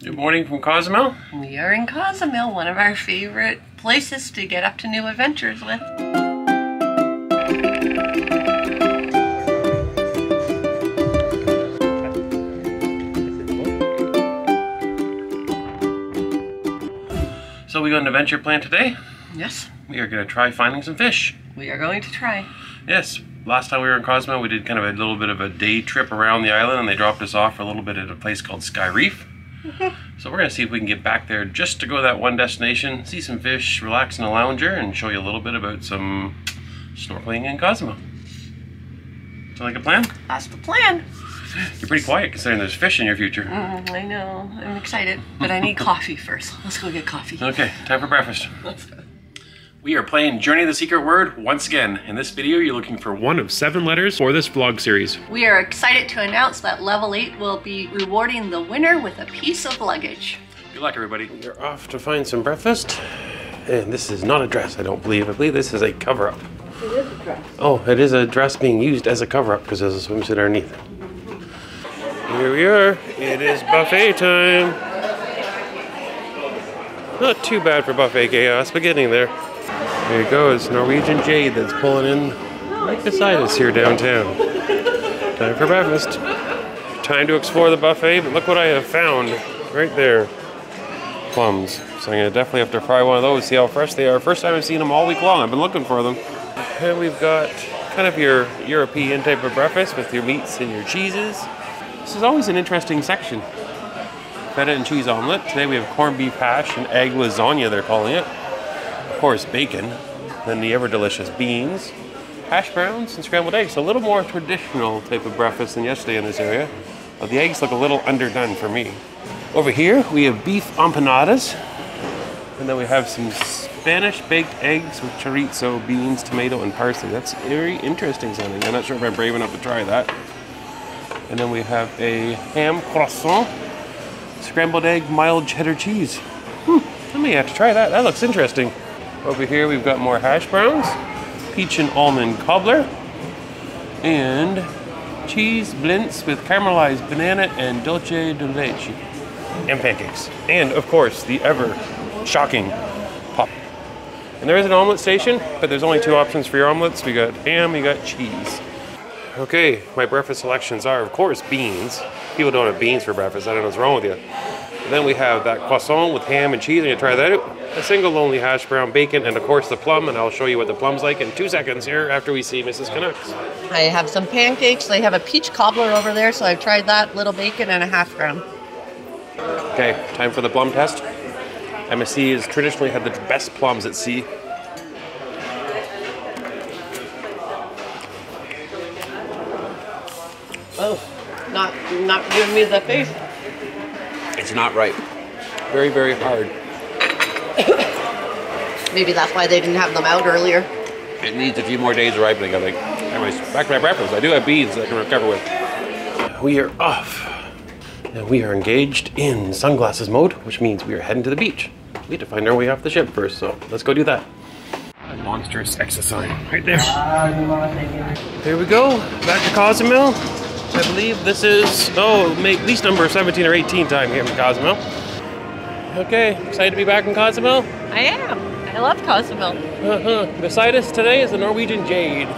Good morning from Cozumel. We are in Cozumel, one of our favorite places to get up to new adventures with. So we got an adventure plan today. Yes. We are going to try finding some fish. We are going to try. Yes. Last time we were in Cozumel, we did kind of a little bit of a day trip around the island, and they dropped us off for a little bit at a place called Sky Reef. So we're going to see if we can get back there just to go to that one destination, see some fish, relax in a lounger, and show you a little bit about some snorkeling in Cozumel. Sound like a plan? That's the plan. You're pretty quiet considering there's fish in your future. I know. I'm excited, but I need coffee first. Let's go get coffee. Okay, time for breakfast. Let's go. We are playing Journey of the Secret Word once again. In this video, you're looking for one of 7 letters for this vlog series. We are excited to announce that level 8 will be rewarding the winner with a piece of luggage. Good luck, everybody. We're off to find some breakfast. And this is not a dress, I don't believe. I believe this is a cover-up. It is a dress. Oh, it is a dress being used as a cover-up because there's a swimsuit underneath. Here we are. It is buffet time. Not too bad for buffet chaos, but getting there. There you go, it's Norwegian Jade that's pulling in right beside us here downtown. Time for breakfast. Time to explore the buffet, but look what I have found right there. Plums. So I'm going to definitely have to fry one of those, see how fresh they are. First time I've seen them all week long. I've been looking for them. And we've got kind of your European type of breakfast with your meats and your cheeses. This is always an interesting section. Feta and cheese omelet. Today we have corned beef hash and egg lasagna, they're calling it. Of course, bacon, then the ever-delicious beans, hash browns, and scrambled eggs. So a little more traditional type of breakfast than yesterday in this area. But the eggs look a little underdone for me. Over here, we have beef empanadas, and then we have some Spanish baked eggs with chorizo, beans, tomato, and parsley. That's very interesting sounding. I'm not sure if I'm brave enough to try that. And then we have a ham croissant, scrambled egg, mild cheddar cheese. I may have to try that. That looks interesting. Over here we've got more hash browns, peach and almond cobbler, and cheese blintz with caramelized banana and dulce de leche, and pancakes. And of course the ever shocking pop. And there is an omelet station, but there's only 2 options for your omelets. We got ham, we got cheese. Okay, my breakfast selections are of course beans. People don't have beans for breakfast, I don't know what's wrong with you. And then we have that croissant with ham and cheese. I'm gonna try that out. A single lonely hash brown, bacon, and of course the plum, and I'll show you what the plum's like in 2 seconds here after we see Mrs. Canucks. I have some pancakes. They have a peach cobbler over there, so I've tried that, little bacon, and a hash brown. Okay, time for the plum test. MSC has traditionally had the best plums at sea. Oh, not giving me the face. It's not right. Very, very hard. Maybe that's why they didn't have them out earlier. It needs a few more days of ripening, I think. Anyways, back to my breakfast. I do have beans that I can recover with. We are off. And we are engaged in sunglasses mode, which means we are heading to the beach. We have to find our way off the ship first, so let's go do that. A monstrous exit sign right there. Here we go, back to Cozumel. I believe this is, at least number 17 or 18 time here in Cozumel. Okay, excited to be back in Cozumel? I am. I love Cozumel. Beside us today is the Norwegian Jade.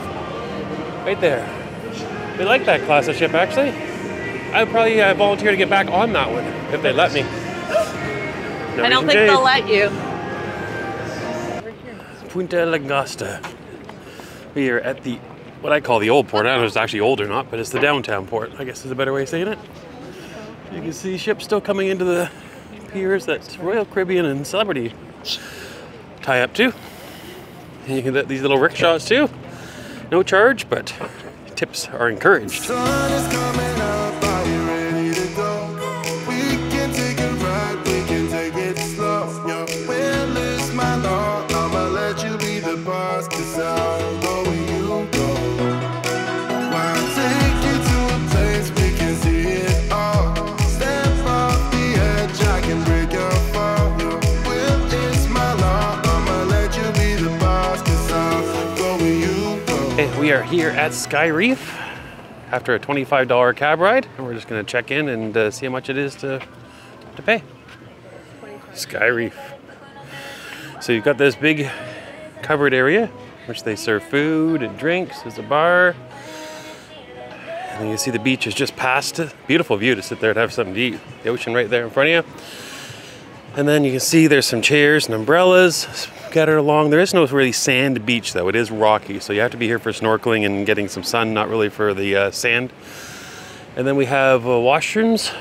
Right there. We like that class of ship, actually. I would probably volunteer to get back on that one, if they let me. I don't think they'll let you. Punta Langosta. We are at the, what I call the old port. I don't know if it's actually old or not, but it's the downtown port, I guess is a better way of saying it. You can see ships still coming into the piers that Royal Caribbean and Celebrity tie up to. And you can get these little rickshaws too. No charge, but tips are encouraged. We are here at Sky Reef after a $25 cab ride, and we're just going to check in and see how much it is to to pay. Sky Reef. So you've got this big covered area, which they serve food and drinks. There's a bar. And then you see the beach is just past it. Beautiful view to sit there and have something to eat. The ocean right there in front of you. And then you can see there's some chairs and umbrellas scattered along. There is no really sand beach though. It is rocky, so you have to be here for snorkeling and getting some sun, not really for the sand. And then we have washrooms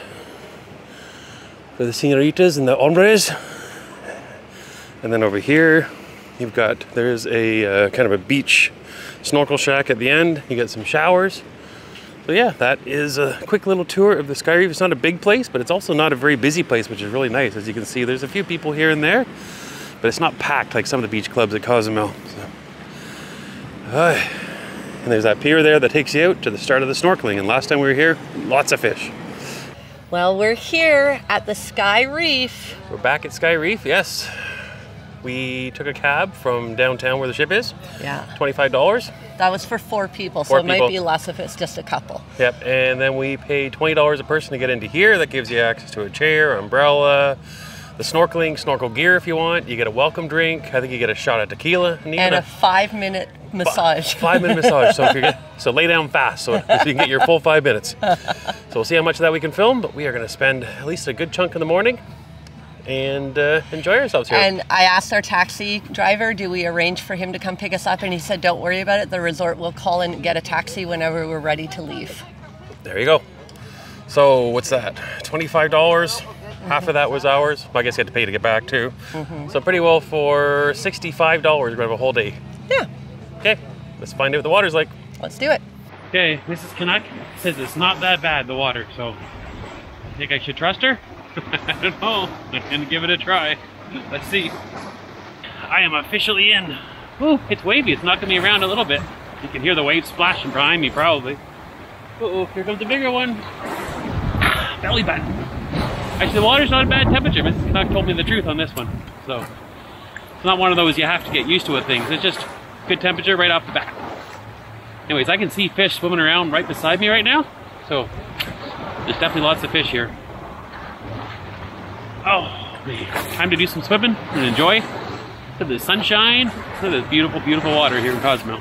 for the senoritas and the hombres. And then over here, you've got, there's a kind of a beach snorkel shack at the end. You get some showers. So yeah, that is a quick little tour of the Sky Reef. It's not a big place, but it's also not a very busy place, which is really nice. As you can see, there's a few people here and there, but it's not packed like some of the beach clubs at Cozumel. So. And there's that pier there that takes you out to the start of the snorkeling. And last time we were here, lots of fish. Well, we're here at the Sky Reef. We're back at Sky Reef, yes. We took a cab from downtown where the ship is. Yeah. $25. That was for 4 people, so it might be less if it's just a couple. Yep, and then we paid $20 a person to get into here. That gives you access to a chair, umbrella, the snorkeling, snorkel gear if you want. You get a welcome drink. I think you get a shot of tequila. And a 5-minute massage. 5-minute massage. So lay down fast so you can get your full 5 minutes. So we'll see how much of that we can film, but we are going to spend at least a good chunk in the morning and enjoy ourselves here. And I asked our taxi driver, do we arrange for him to come pick us up? And he said, don't worry about it. The resort will call and get a taxi whenever we're ready to leave. There you go. So what's that? $25? Half of that was ours. Well, I guess you had to pay to get back too. So pretty well for $65, we're gonna have a whole day. Yeah. Okay, let's find out what the water's like. Let's do it. Okay, Mrs. Canuck says it's not that bad, the water, so I think I should trust her? I don't know. I'm gonna give it a try. Let's see. I am officially in. Ooh, it's wavy. It's knocking me around a little bit. You can hear the waves splashing behind me, probably. Uh-oh, here comes the bigger one. Belly button. Actually, the water's not a bad temperature. Mrs. Canuck told me the truth on this one. So, it's not one of those you have to get used to with things. It's just good temperature right off the bat. Anyways, I can see fish swimming around right beside me right now. So, there's definitely lots of fish here. Oh, time to do some swimming and enjoy. Look at the sunshine. Look at this beautiful, beautiful water here in Cozumel.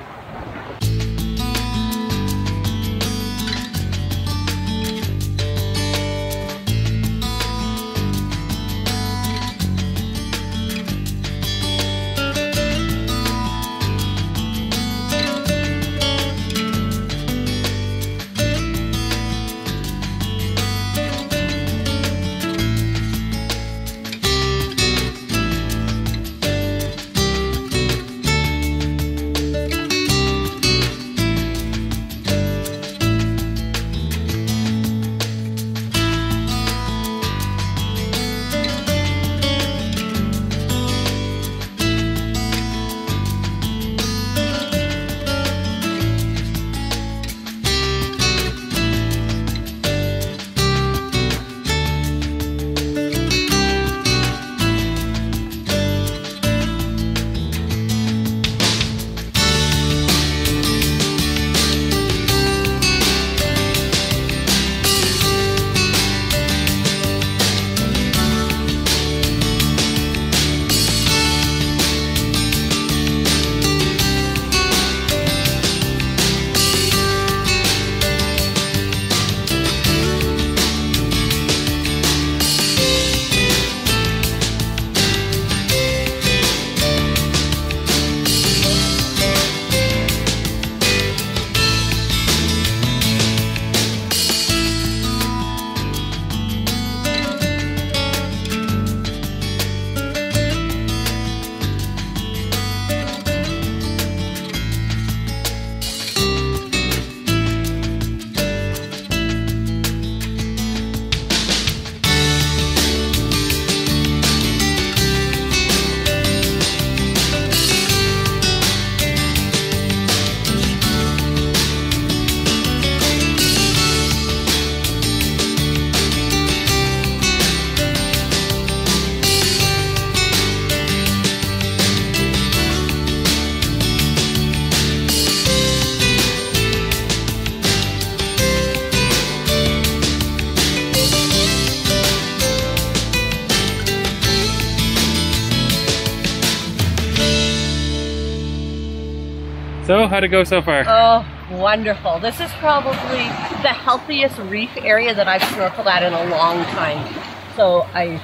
So, how'd it go so far? Oh, wonderful. This is probably the healthiest reef area that I've snorkeled at in a long time. So I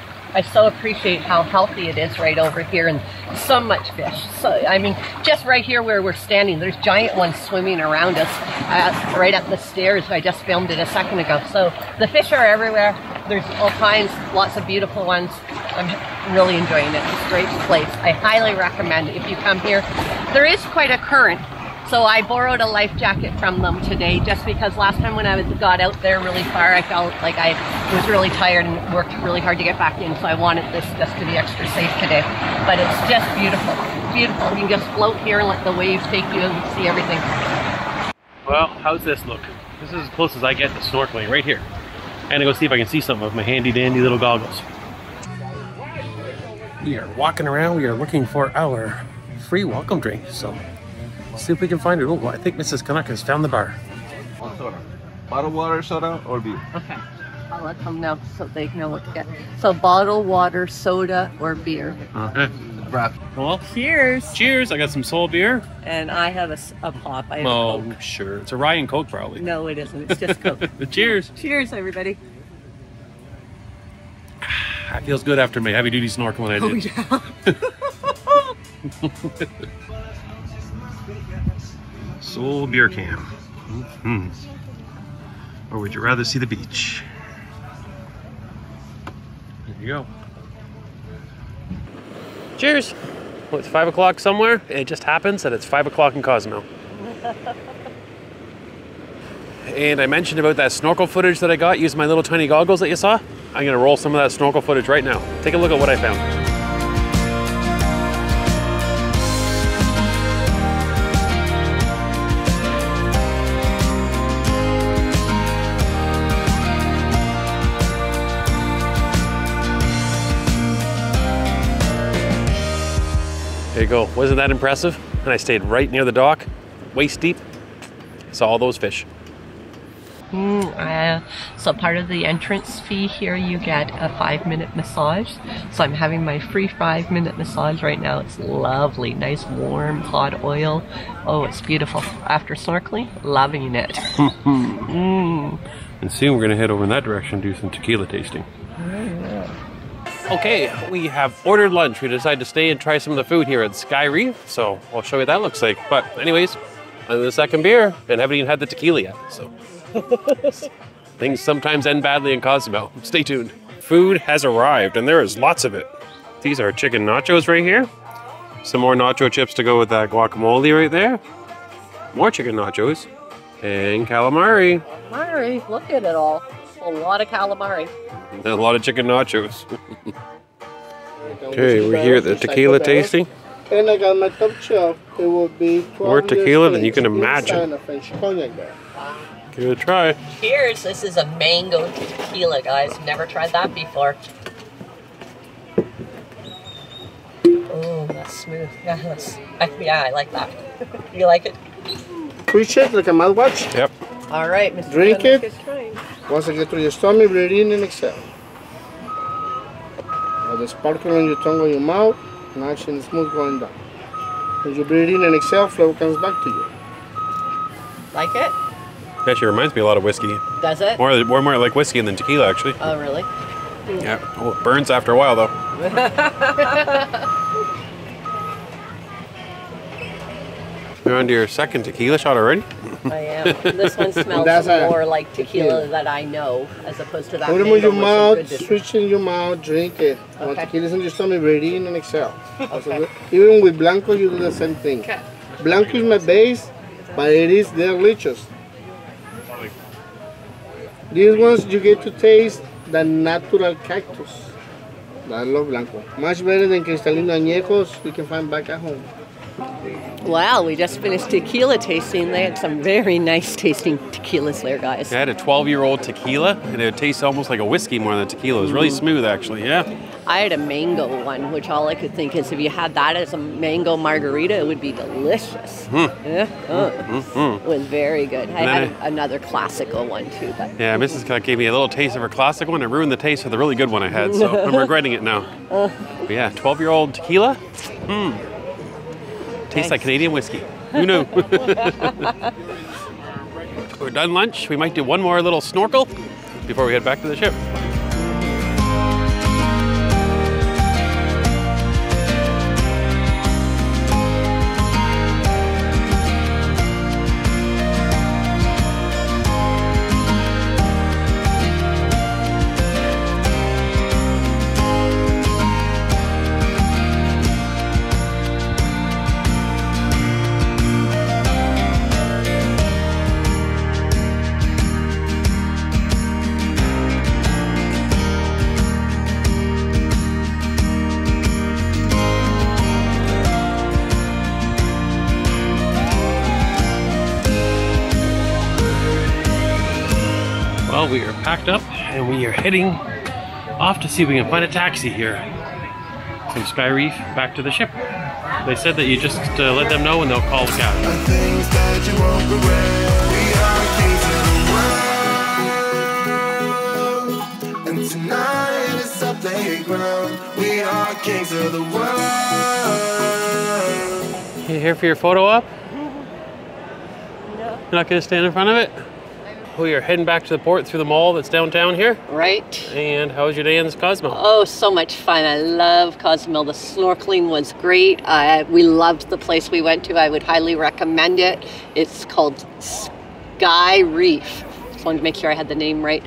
so appreciate how healthy it is right over here, and so much fish. So, I mean, just right here where we're standing, there's giant ones swimming around us right up the stairs. I just filmed it a second ago. So the fish are everywhere. There's all kinds, lots of beautiful ones. I'm really enjoying it. It's a great place. I highly recommend if you come here. There is quite a current, so I borrowed a life jacket from them today just because last time when I got out there really far, I felt like I was really tired and worked really hard to get back in, so I wanted this just to be extra safe today. But it's just beautiful. Beautiful. You can just float here and let the waves take you and see everything. Well, how's this look? This is as close as I get to snorkeling right here. And to go see if I can see something with my handy dandy little goggles. We are walking around. We are looking for our free welcome drink. So see if we can find it. Oh, I think Mrs. Canucks has found the bar. Soda. Bottled water, soda, or beer? Okay. I'll let them know so they know what to get. So bottled water, soda, or beer. Okay. Well, Cheers. cheers. I got some Soul beer. And I have a pop. I have a Oh, Coke. sure. It's a rye and Coke, probably. No, it isn't. It's just Coke. Cheers. Cheers, everybody. That feels good after my heavy duty snorkeling I did. Oh, yeah. Soul beer can. Mm-hmm. Or would you rather see the beach? There you go. Cheers. Well, it's 5 o'clock somewhere. It just happens that it's 5 o'clock in Cozumel. And I mentioned about that snorkel footage that I got using my little tiny goggles that you saw. I'm gonna roll some of that snorkel footage right now. Take a look at what I found. There you go. Wasn't that impressive? And I stayed right near the dock, waist deep. Saw all those fish. So part of the entrance fee here, you get a 5-minute massage. So I'm having my free 5-minute massage right now. It's lovely, nice warm hot oil. Oh, it's beautiful. After snorkeling, loving it. And soon we're gonna head over in that direction and do some tequila tasting. Okay, we have ordered lunch. We decided to stay and try some of the food here at Sky Reef, so I'll show you what that looks like. But anyways, on the second beer, and haven't even had the tequila yet, so. Things sometimes end badly in Cozumel. Stay tuned. Food has arrived, and there is lots of it. These are chicken nachos right here. Some more nacho chips to go with that guacamole right there. More chicken nachos. And calamari. Calamari, look at it all. A lot of calamari. And a lot of chicken nachos. Okay, we're here at the tequila tasting. And I got my top shelf. It will be More tequila than you can imagine. Give it a try. Cheers. This is a mango tequila, guys. Never tried that before. Oh, that's smooth. Yeah, I like that. You like it? Appreciate like a mouthwash. Yep. All right, Mr. Drink Canucks it. is trying. Once I get through your stomach, breathe in and exhale. Now the sparkle on your tongue, on your mouth, nice and smooth going down. As you breathe in and exhale, flavor comes back to you. Like it? Actually reminds me a lot of whiskey. Does it? More like whiskey than tequila, actually. Oh, really? Yeah. Oh, it burns after a while, though. You're on to your second tequila shot already? I am. This one smells more like tequila that I know, as opposed to that. Put it in mango, your which is mouth, good to- switch in your mouth, drink it. When Okay. tequila's in your stomach, breathe in and exhale. Okay. Even with Blanco, you do the same thing. Okay. Blanco is my base, but it is delicious. These ones you get to taste the natural cactus. I love Blanco. Much better than Cristalino Añejos you can find back at home. Wow, we just finished tequila tasting. They had some very nice tasting tequilas there, guys. I had a 12-year-old tequila, and it tastes almost like a whiskey more than tequila. It was really smooth, actually, yeah. I had a mango one, which all I could think is if you had that as a mango margarita, it would be delicious. Yeah. It was very good. I had another classical one too. But Yeah, Mrs. Cut gave me a little taste of her classic one. It ruined the taste of the really good one I had, so I'm regretting it now. But yeah, 12-year-old tequila. Tastes like Canadian whiskey. Who knew? We're done lunch. We might do one more little snorkel before we head back to the ship. Well, we are packed up and we are heading off to see if we can find a taxi here from Sky Reef back to the ship. They said that you just let them know and they'll call the cab. And tonight is our playground. We are kings of the world. You here for your photo op? No. You're not going to stand in front of it? We are heading back to the port through the mall that's downtown here. Right. And how was your day in Cozumel? Oh, so much fun. I love Cozumel. The snorkeling was great. We loved the place we went to. I would highly recommend it. It's called Sky Reef. Just wanted to make sure I had the name right.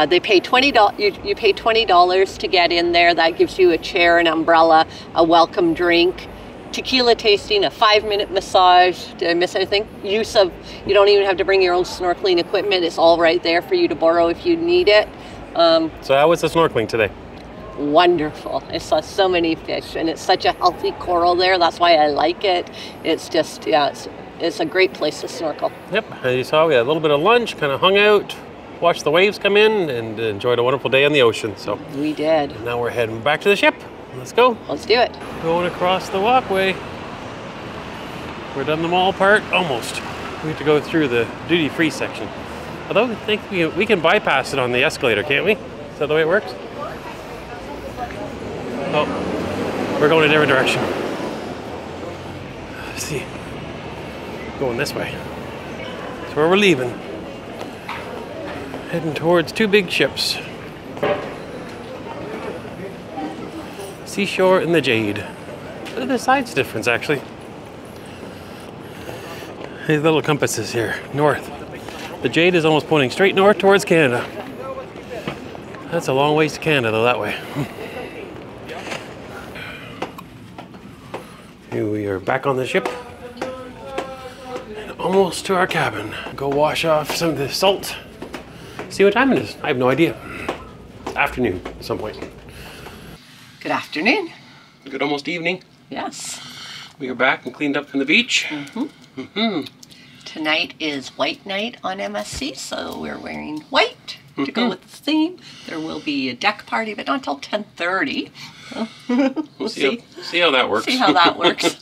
They pay $20. You pay $20 to get in there. That gives you a chair, an umbrella, a welcome drink, tequila tasting, a 5-minute massage. Did I miss anything? You don't even have to bring your own snorkeling equipment. It's all right there for you to borrow if you need it. So how was the snorkeling today? Wonderful. I saw so many fish, and it's such a healthy coral there. That's why I like it. It's just, yeah, it's a great place to snorkel. Yep, as you saw, we had a little bit of lunch, kind of hung out, watched the waves come in, and enjoyed a wonderful day on the ocean. So we did. Now we're heading back to the ship. Let's go. Let's do it. Going across the walkway. We're done the mall part, almost. We have to go through the duty-free section. Although I think we can bypass it on the escalator, can't we? Is that the way it works? Oh, we're going a different direction. Let's see. Going this way. That's where we're leaving. Heading towards two big ships. Seashore and the Jade. Look at the size difference, actually. These little compasses here, north. The Jade is almost pointing straight north towards Canada. That's a long ways to Canada, though, that way. Here we are back on the ship. And almost to our cabin. Go wash off some of the salt. See what time it is. I have no idea. Afternoon at some point. Good afternoon. Good almost evening. Yes. We are back and cleaned up from the beach. Mm-hmm. Mm-hmm. Tonight is white night on MSC, so we're wearing white to go with the theme. There will be a deck party, but not until 10:30. We'll see how that works. See how that works.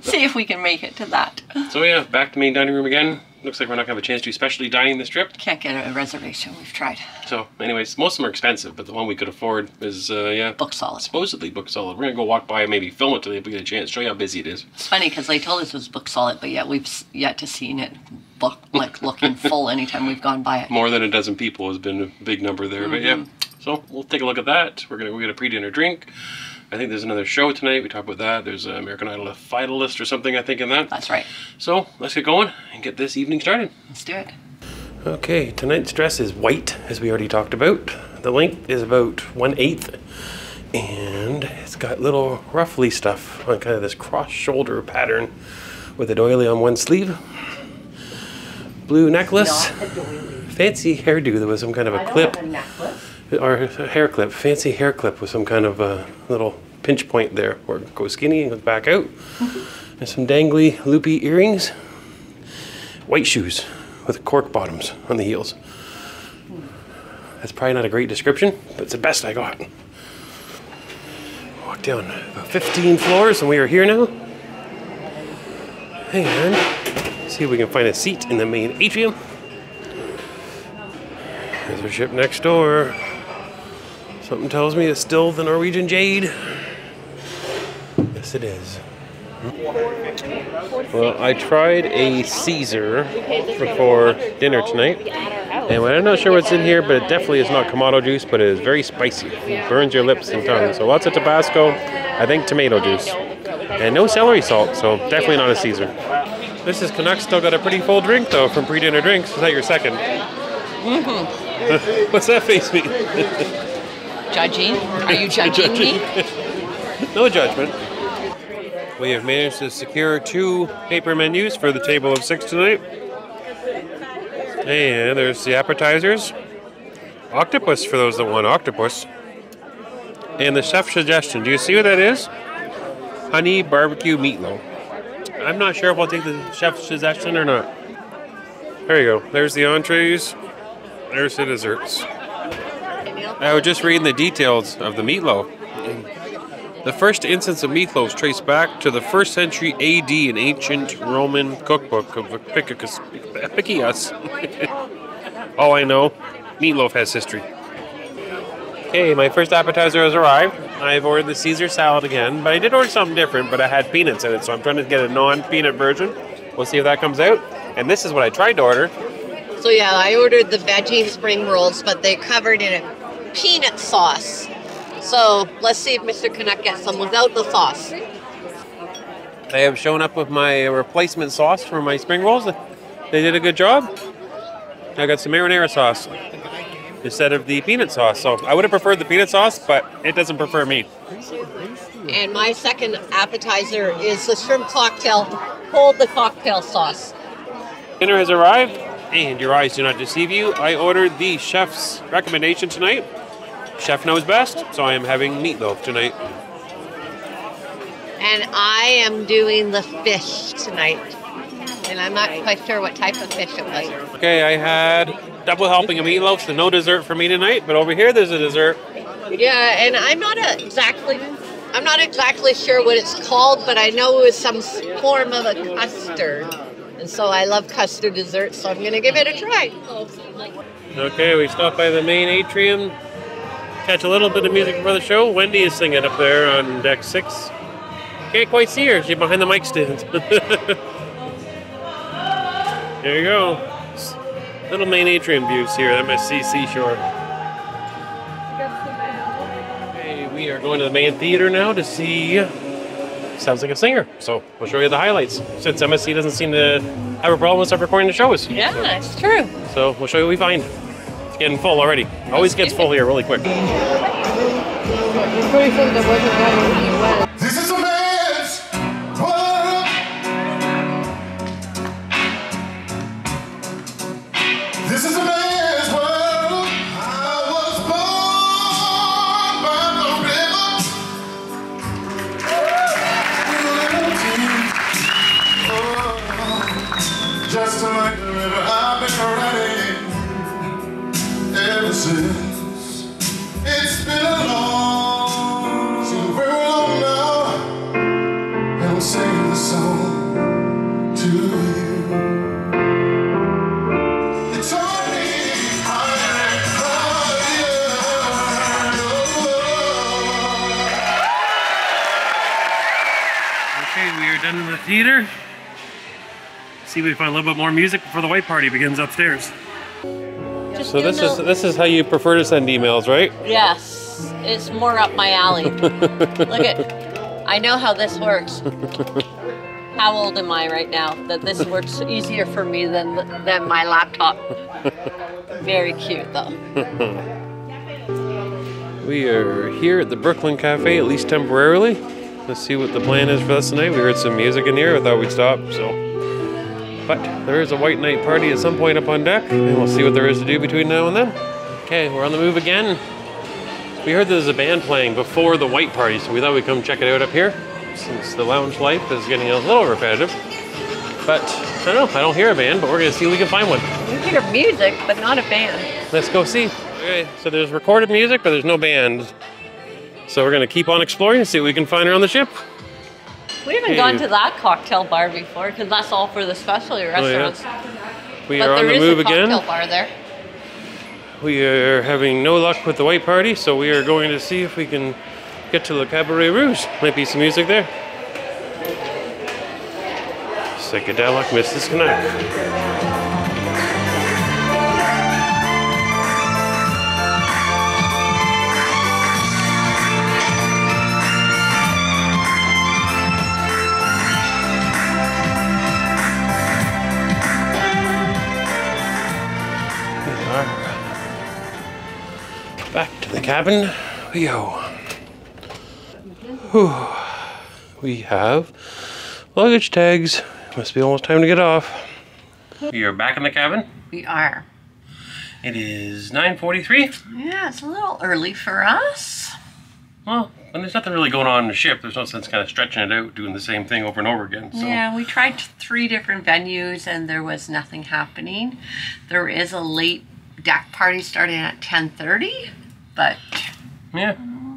See if we can make it to that. So yeah, back to main dining room again. Looks like we're not going to have a chance to do specialty dining this trip. Can't get a reservation. We've tried. So anyways, most of them are expensive, but the one we could afford is, yeah. Book solid. Supposedly book solid. We're going to go walk by and maybe film it till we get a chance. Show you how busy it is. It's funny because they told us it was book solid, but yet we've yet to seen it book, like looking full anytime we've gone by it. More than a dozen people has been a big number there, but yeah. So we'll take a look at that. We're going to go get a pre-dinner drink. I think there's another show tonight. We talked about that. There's an American Idol finalist or something, I think, in that. That's right. So let's get going and get this evening started. Let's do it. Okay, tonight's dress is white, as we already talked about. The length is about 1/8, and it's got little ruffly stuff on kind of this cross-shoulder pattern with a doily on one sleeve. Blue necklace. Fancy hairdo. There was some kind of a clip. Or a hair clip, fancy hair clip with some kind of a little pinch point there where it goes skinny and goes back out. And some dangly, loopy earrings. White shoes with cork bottoms on the heels. That's probably not a great description, but it's the best I got. Walk down about 15 floors and we are here now. And see if we can find a seat in the main atrium. There's our ship next door. Something tells me it's still the Norwegian Jade. Yes, it is. Well, I tried a Caesar before dinner tonight, and I'm not sure what's in here, but it definitely is not Kamado juice, but it is very spicy. It burns your lips and tongue. So lots of Tabasco, I think tomato juice, and no celery salt, so definitely not a Caesar. This is Canucks. Still got a pretty full drink though from pre-dinner drinks. Is that your second? Mm-hmm. What's that face mean? Judging? Are you judging me? No judgment. We have managed to secure 2 paper menus for the table of 6 tonight. And there's the appetizers. Octopus for those that want octopus. And the chef's suggestion. Do you see what that is? Honey barbecue meatloaf. I'm not sure if I'll take the chef's suggestion or not. There you go. There's the entrees. There's the desserts. I was just reading the details of the meatloaf. The first instance of meatloaf traced back to the 1st century AD in ancient Roman cookbook of Epicus. Oh, I know. Meatloaf has history. Okay, my first appetizer has arrived. I've ordered the Caesar salad again, but I did order something different, but I had peanuts in it, so I'm trying to get a non-peanut version. We'll see if that comes out. And this is what I tried to order. So yeah, I ordered the veggie spring rolls, but they're covered in a peanut sauce. So let's see if Mr. Canuck gets some without the sauce. I have shown up with my replacement sauce for my spring rolls. They did a good job. I got some marinara sauce instead of the peanut sauce. So I would have preferred the peanut sauce, but it doesn't prefer me. And my second appetizer is the shrimp cocktail. Hold the cocktail sauce. Dinner has arrived, and your eyes do not deceive you. I ordered the chef's recommendation tonight. Chef knows best, so I am having meatloaf tonight. And I am doing the fish tonight. And I'm not quite sure what type of fish it was. Okay, I had double helping of meatloaf, so no dessert for me tonight, but over here there's a dessert. Yeah, and I'm not exactly sure what it's called, but I know it was some form of a custard. And so I love custard desserts, so I'm going to give it a try. Okay, we stopped by the main atrium. Catch a little bit of music for the show. Wendy is singing up there on deck 6. Can't quite see her. She's behind the mic stand. There you go. Little main atrium views here at MSC Seashore. Okay, we are going to the main theater now to see Sounds Like a Singer. So we'll show you the highlights, since MSC doesn't seem to have a problem with stuff recording the shows. Yeah, it's true. So we'll show you what we find. It's getting full already. Always gets full here really quick. This is a man's world. This is a man's world. I was born by the river. Just like the river I've been running ever since. It's been a long, very long now, and we'll sing the song to you. It's only higher. Okay, we are done in the theater. See if we can find a little bit more music before the white party begins upstairs. So this is how you prefer to send emails, right? Yes, it's more up my alley. Look at, I know how this works. How old am I right now that this works easier for me than my laptop? Very cute though. We are here at the Brooklyn Cafe, at least temporarily. Let's see what the plan is for us tonight. We heard some music in here. I thought we'd stop, so. But there is a white night party at some point up on deck, and we'll see what there is to do between now and then. Okay, we're on the move again. We heard there's a band playing before the white party, so we thought we'd come check it out up here, since the lounge life is getting a little repetitive. But I don't know, I don't hear a band, but we're gonna see if we can find one. You hear music, but not a band. Let's go see. Okay, so there's recorded music, but there's no band. So we're gonna keep on exploring and see what we can find around the ship. We haven't gone to that cocktail bar before, because that's all for the specialty restaurants. Yeah. We are on the move again. There is a cocktail bar there. We are having no luck with the white party, so we are going to see if we can get to the Cabaret Rouge. Might be some music there. Psychedelic Mrs. Canuck. Back to the cabin we go. Whew. We have luggage tags. Must be almost time to get off. We are back in the cabin. We are. It is 9:43. Yeah, it's a little early for us. Well, when there's nothing really going on in the ship, there's no sense kind of stretching it out, doing the same thing over and over again. So. Yeah, we tried 3 different venues and there was nothing happening. There is a late deck party starting at 10:30, but... Yeah,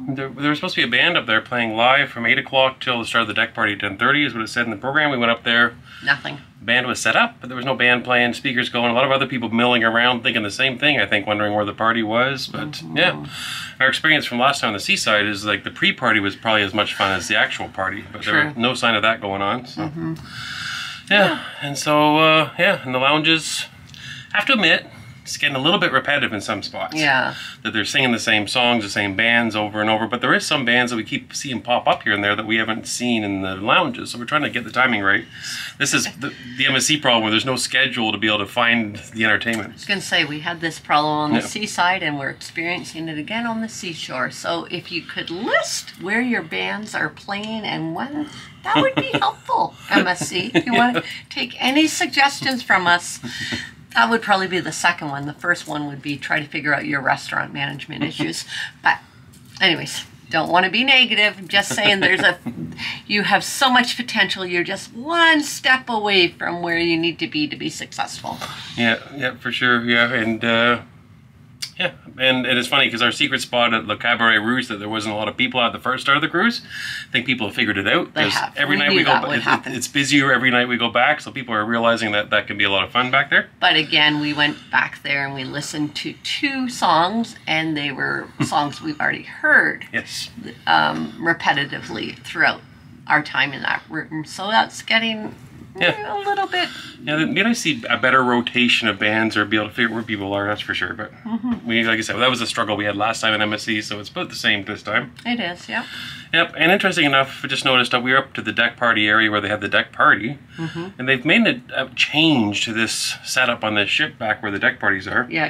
there was supposed to be a band up there playing live from 8 o'clock till the start of the deck party at 10:30 is what it said in the program. We went up there. Nothing. The band was set up, but there was no band playing, speakers going. A lot of other people milling around thinking the same thing, I think, wondering where the party was. But yeah, our experience from last time on the seaside is like the pre-party was probably as much fun as the actual party, but there was no sign of that going on. So. Yeah, and so, yeah, in the lounges, I have to admit, it's getting a little bit repetitive in some spots. Yeah. That they're singing the same songs, the same bands over and over, but there is some bands that we keep seeing pop up here and there that we haven't seen in the lounges, so we're trying to get the timing right. This is the MSC problem where there's no schedule to be able to find the entertainment. I was going to say, we had this problem on the seaside and we're experiencing it again on the seashore, so if you could list where your bands are playing and when, that would be helpful, MSC. If you want to take any suggestions from us, that would probably be the second one. The first one would be try to figure out your restaurant management issues. But anyways, don't want to be negative. I'm just saying you have so much potential. You're just one step away from where you need to be successful. Yeah, for sure. Yeah, and it's funny because our secret spot at Le Cabaret Rouge that there wasn't a lot of people at the first start of the cruise. I think people have figured it out. They have. Every night we go, it's busier every night we go back, so people are realizing that can be a lot of fun back there. But again, we went back there and we listened to 2 songs, and they were songs we've already heard. Yes. Repetitively throughout our time in that room. So that's getting a little bit. Yeah, maybe I see a better rotation of bands or be able to figure out where people are, that's for sure. But we, like I said, that was a struggle we had last time in MSC, so it's about the same this time. It is, yeah. Yep, and interesting enough, I just noticed that we were up to the deck party area where they had the deck party, and they've made a change to this setup on this ship back where the deck parties are. Yeah,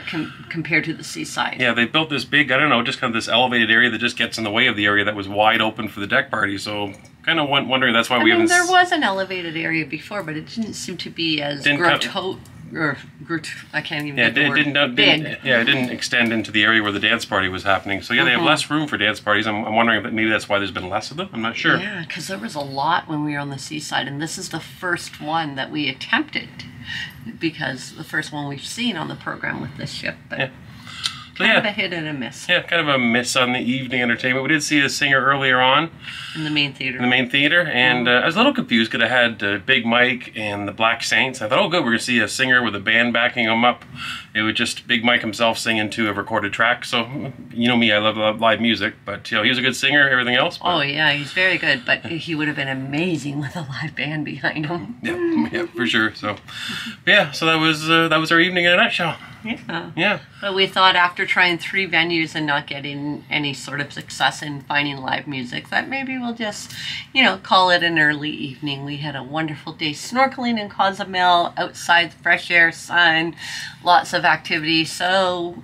compared to the seaside. Yeah, they built this big, I don't know, just kind of this elevated area that just gets in the way of the area that was wide open for the deck party, so kind of wondering that's why we haven't... there was an elevated area before, but it didn't seem to be as I can't even get the word. Big. It didn't extend into the area where the dance party was happening. So yeah, they have less room for dance parties. I'm wondering if maybe that's why there's been less of them. I'm not sure. Yeah, because there was a lot when we were on the seaside, and this is the first one that we attempted, because the first one we've seen on the program with this ship. But yeah. So kind of a hit and a miss. Yeah, kind of a miss on the evening entertainment. We did see a singer earlier on. In the main theater. And I was a little confused because I had Big Mike and the Black Saints. I thought, oh good, we're going to see a singer with a band backing him up. It was just Big Mike himself singing to a recorded track. So, you know me, I love live music. But, you know, he was a good singer, everything else. But... Oh yeah, he's very good. But he would have been amazing with a live band behind him. Yeah, for sure. So, yeah, so that was our evening in a nutshell. Yeah. But we thought after trying 3 venues and not getting any sort of success in finding live music, that maybe we'll just, call it an early evening. We had a wonderful day snorkeling in Cozumel, outside, fresh air, sun, lots of activity. So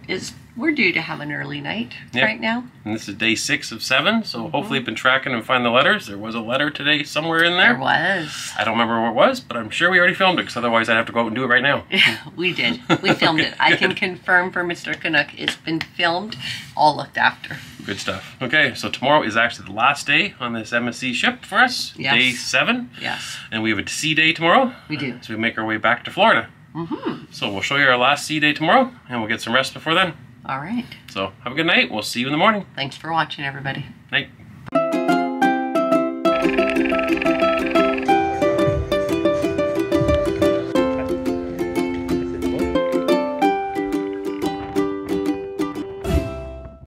we're due to have an early night right now. And this is day 6 of 7, so hopefully you've been tracking and find the letters. There was a letter today somewhere in there. There was. I don't remember where it was, but I'm sure we already filmed it, because otherwise I'd have to go out and do it right now. We did. We filmed it. I can confirm for Mr. Canuck it's been filmed, all looked after. Good stuff. Okay, so tomorrow is actually the last day on this MSC ship for us. Yes. Day 7. Yes. And we have a sea day tomorrow. We do. So we make our way back to Florida. So we'll show you our last sea day tomorrow, and we'll get some rest before then. All right. So have a good night. We'll see you in the morning. Thanks for watching, everybody. Night.